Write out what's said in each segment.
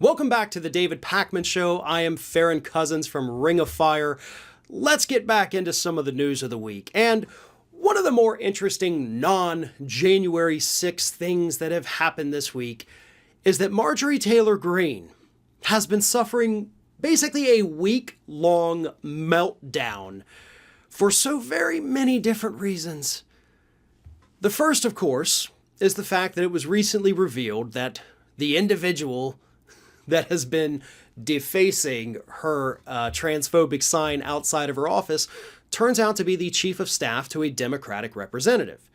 Welcome back to the David Pakman Show. I am Farron Cousins from Ring of Fire. Let's get back into some of the news of the week. And one of the more interesting non-January 6th things that have happened this week is that Marjorie Taylor Greene has been suffering basically a week-long meltdown for so very many different reasons. The first, of course, is the fact that it was recently revealed that the individual that has been defacing her transphobic sign outside of her office turns out to be the chief of staff to a Democratic representative.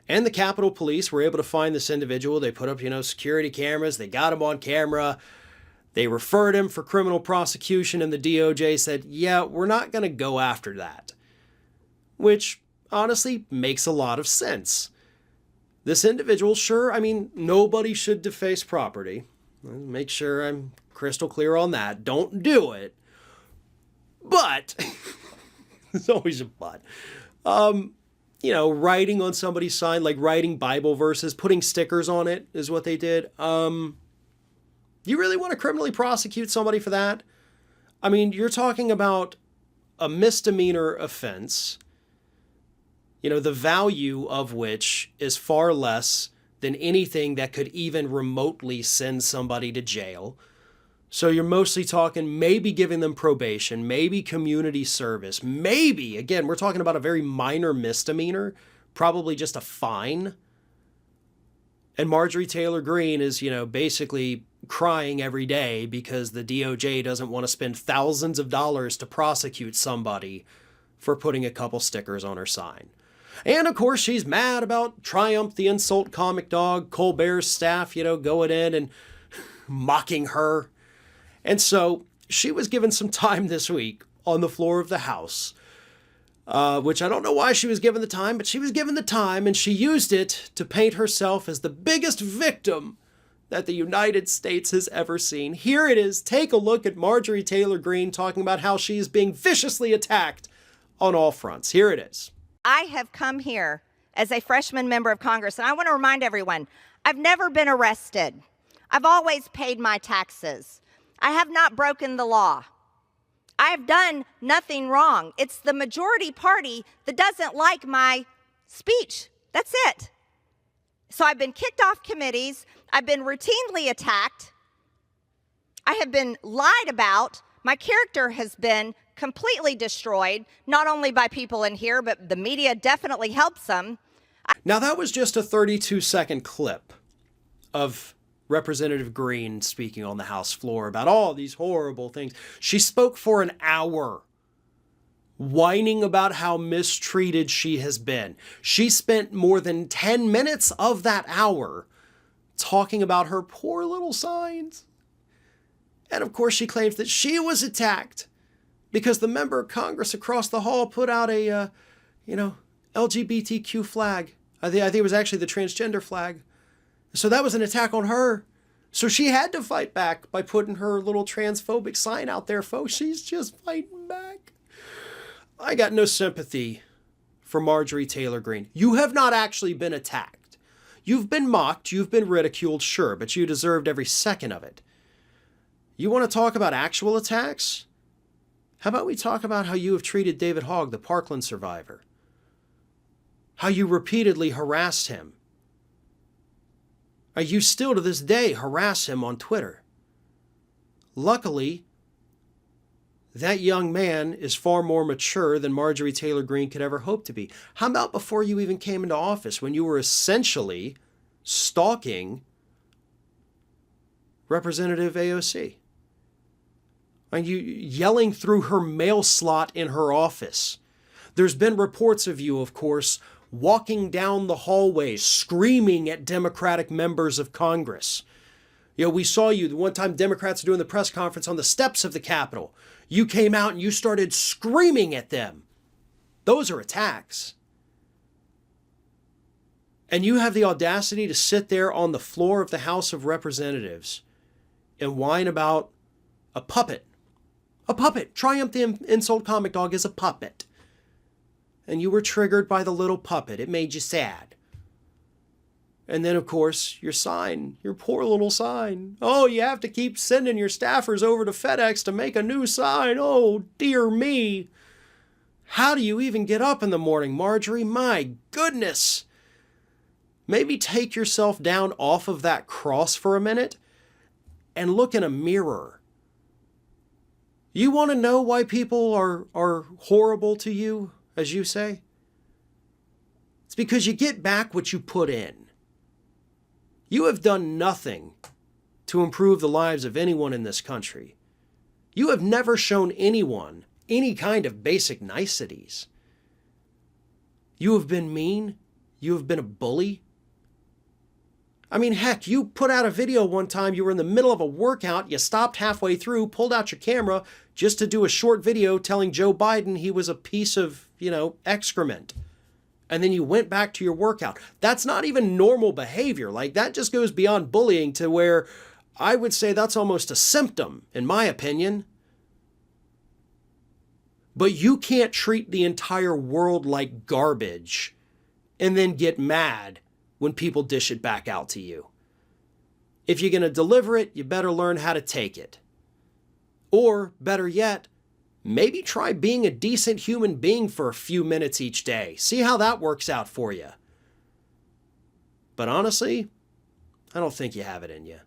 And the Capitol Police were able to find this individual. They put up, security cameras. They got him on camera. They referred him for criminal prosecution, and the DOJ said, yeah, we're not going to go after that. Which, honestly, makes a lot of sense. This individual, sure, nobody should deface property. Make sure I'm crystal clear on that. Don't do it. But, there's always a but. Writing on somebody's sign, like writing Bible verses, putting stickers on it is what they did. You really want to criminally prosecute somebody for that? You're talking about a misdemeanor offense, the value of which is far less than anything that could even remotely send somebody to jail. So you're mostly talking maybe giving them probation, maybe community service, maybe, again, we're talking about a very minor misdemeanor, probably just a fine. And Marjorie Taylor Greene is, basically crying every day because the DOJ doesn't want to spend thousands of dollars to prosecute somebody for putting a couple stickers on her sign. And of course, she's mad about Triumph, the insult comic dog, Colbert's staff, going in and mocking her. And so she was given some time this week on the floor of the House, which I don't know why she was given the time, but she was given the time, and she used it to paint herself as the biggest victim that the United States has ever seen. Here it is. Take a look at Marjorie Taylor Greene talking about how she is being viciously attacked on all fronts. Here it is. I have come here as a freshman member of Congress, and I want to remind everyone, I've never been arrested. I've always paid my taxes. I have not broken the law. I have done nothing wrong. It's the majority party that doesn't like my speech. That's it. So I've been kicked off committees. I've been routinely attacked. I have been lied about. My character has been completely destroyed, not only by people in here, but the media definitely helps them. Now, that was just a 32-second clip of Representative Greene speaking on the House floor about all these horrible things. She spoke for an hour, whining about how mistreated she has been. She spent more than 10 minutes of that hour talking about her poor little signs. And of course, she claims that she was attacked because the member of Congress across the hall put out a, LGBTQ flag. I think it was actually the transgender flag. So that was an attack on her. So she had to fight back by putting her little transphobic sign out there, folks. She's just fighting back. I got no sympathy for Marjorie Taylor Greene. You have not actually been attacked. You've been mocked, you've been ridiculed, sure, but you deserved every second of it. You want to talk about actual attacks? How about we talk about how you have treated David Hogg, the Parkland survivor? How you repeatedly harassed him. You still to this day harass him on Twitter. Luckily, that young man is far more mature than Marjorie Taylor Greene could ever hope to be. How about before you even came into office, when you were essentially stalking Representative AOC? And you yelling through her mail slot in her office. There's been reports of you, of course, walking down the hallway, screaming at Democratic members of Congress. We saw you the one time Democrats were doing the press conference on the steps of the Capitol. You came out and you started screaming at them. Those are attacks. And you have the audacity to sit there on the floor of the House of Representatives and whine about a puppet. A puppet. Triumph the insult comic dog is a puppet. And you were triggered by the little puppet. It made you sad. And then, of course, your sign, your poor little sign. Oh, you have to keep sending your staffers over to FedEx to make a new sign. Oh, dear me. How do you even get up in the morning, Marjorie? My goodness. Maybe take yourself down off of that cross for a minute and look in a mirror. You want to know why people are horrible to you, as you say? It's because you get back what you put in. You have done nothing to improve the lives of anyone in this country. You have never shown anyone any kind of basic niceties. You have been mean. You have been a bully. I mean, heck, you put out a video one time, you were in the middle of a workout, you stopped halfway through, pulled out your camera just to do a short video telling Joe Biden he was a piece of, excrement. And then you went back to your workout. That's not even normal behavior. Like, that just goes beyond bullying to where I would say that's almost a symptom, in my opinion. But you can't treat the entire world like garbage and then get mad when people dish it back out to you. If you're going to deliver it, you better learn how to take it. Or, better yet, maybe try being a decent human being for a few minutes each day. See how that works out for you. But honestly, I don't think you have it in you.